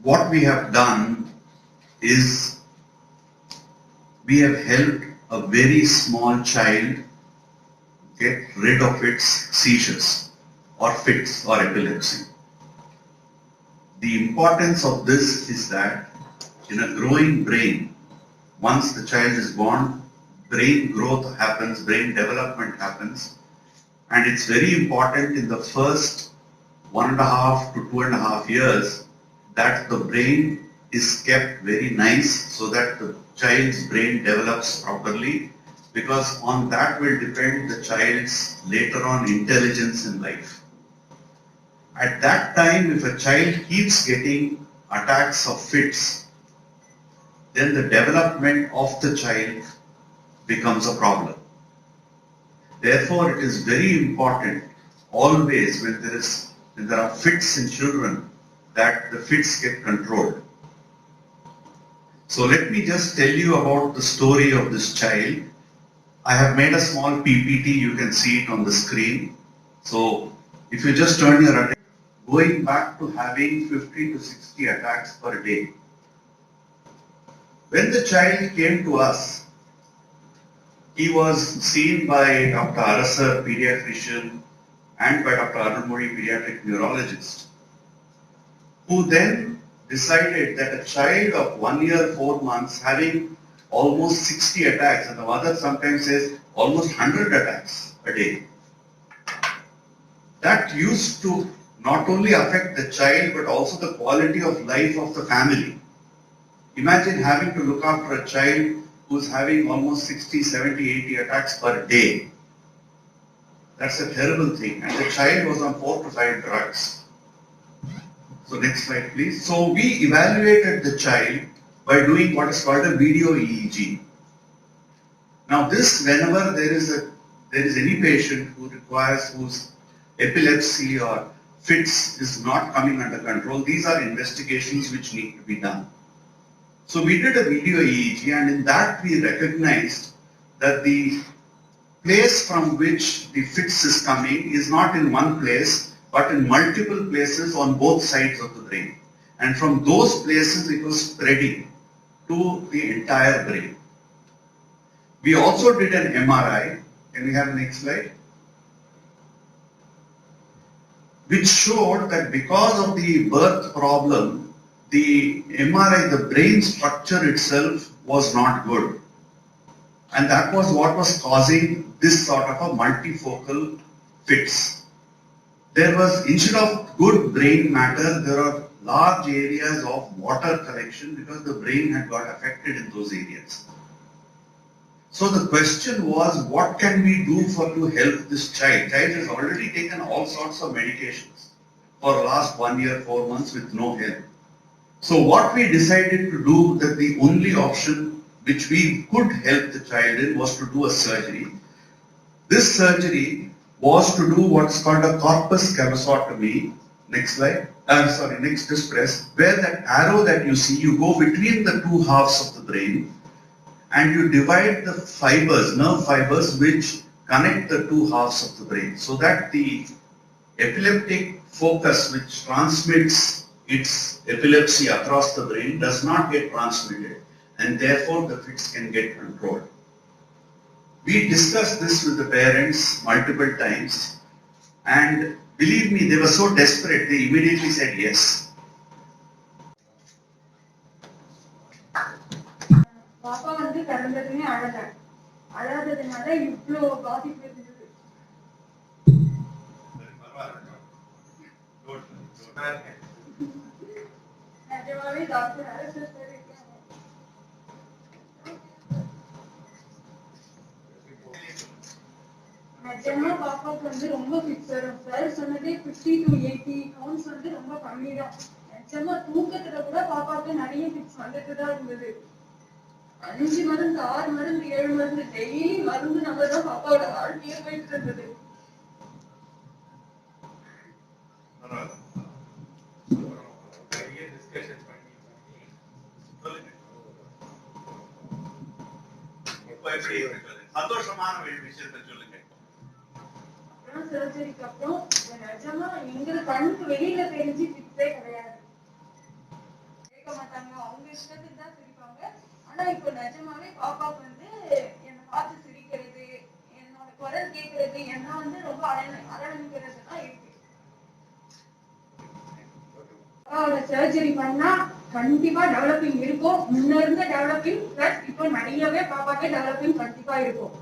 what we have done is we have helped a very small child get rid of its seizures or fits or epilepsy. The importance of this is that in a growing brain, once the child is born, brain growth happens, brain development happens, and it's very important in the first 1.5 to 2.5 years that the brain is kept very nice so that the child's brain develops properly, because on that will depend the child's later on intelligence in life. At that time, if a child keeps getting attacks of fits, then the development of the child becomes a problem. Therefore, it is very important always when there are fits in children that the fits get controlled. So let me just tell you about the story of this child. I have made a small PPT, you can see it on the screen. So if you just turn your attention, going back to having 50 to 60 attacks per day. When the child came to us, he was seen by Dr. Arasar, pediatrician, and by Dr. Arunmozhi, pediatric neurologist, who then decided that a child of 1 year, 4 months having almost 60 attacks, and the mother sometimes says almost 100 attacks a day, that used to not only affect the child but also the quality of life of the family. Imagine having to look after a child who's having almost 60, 70, 80 attacks per day. That's a terrible thing. And the child was on 4 to 5 drugs. So next slide, please. So we evaluated the child by doing what is called a video EEG. Now this, whenever there is any patient whose epilepsy or fits is not coming under control, these are investigations which need to be done. So we did a video EEG, and in that we recognized that the place from which the fits is coming is not in one place but in multiple places on both sides of the brain. And from those places it was spreading to the entire brain. We also did an MRI. Can we have the next slide? Which showed that because of the birth problem, the MRI, the brain structure itself was not good. And that was what was causing this sort of a multifocal fits. There was, instead of good brain matter, there are large areas of water collection because the brain had got affected in those areas. So the question was, what can we do to help this child? Child has already taken all sorts of medications for the last 1 year, 4 months with no help. So what we decided to do, that the only option which we could help the child in was to do a surgery. This surgery was to do what's called a corpus callosotomy. Next slide. Next just press. Where that arrow that you see, you go between the two halves of the brain and you divide the fibers, nerve fibers, which connect the two halves of the brain, so that the epileptic focus which transmits its epilepsy across the brain does not get transmitted, and therefore the fits can get controlled. We discussed this with the parents multiple times, and believe me, they were so desperate, they immediately said yes. பாப்பா வந்து பிறந்ததுமே அழகாங்க, அழாததுனால இவ்வளோ பாதிப்பு இருந்தது. நிஜமாவே doctor அரசு இருக்காங்க. நிஜமா பாப்பாவுக்கு வந்து ரொம்ப ஃபிக்ஸ் வரும் சார். சொன்னதே 50 to 80 கவுண்ட்ஸ் வந்து ரொம்ப கம்மி தான். நிஜமா தூக்கத்துல கூட பாப்பாவுக்கு நிறைய ஃபிக்ஸ் வந்துட்டு தான் இருந்தது. 5 மருந்து, 6 மருந்து, 7 மருந்து, டெய்லி மருந்து நம்ம தான் பாப்பாவோட வாழ்க்கையே போயிட்டு இருந்தது. சந்தோஷமான விஷயத்தை சொல்லுங்க. அப்புறம் சர்ஜரிக்கு அப்புறம் நிஜமா எங்களுக்கு கண்ணுக்கு வெளியில தெரிஞ்சு ஃபிக்ஸே கிடையாது. மாட்டாங்க, அவங்க இஷ்டத்துக்கு தான் சிரிப்பாங்க. ஆனா இப்போ நிஜமாவே பாப்பாக்கு வந்து என்னை பார்த்து சிரிக்கிறது, என்னோட குரல் கேட்கறது, என்ன வந்து ரொம்ப அரவணைக்கிறது தான் இருக்கு. சர்ஜரி பண்ணா கண்டிப்பா டெவலப்பிங் இருக்கும். முன்ன இருந்த டெவலப்பிங் பிளஸ் இப்போ நிறையவே பாப்பாக்கே டெவலப்பிங் கண்டிப்பா இருக்கும்.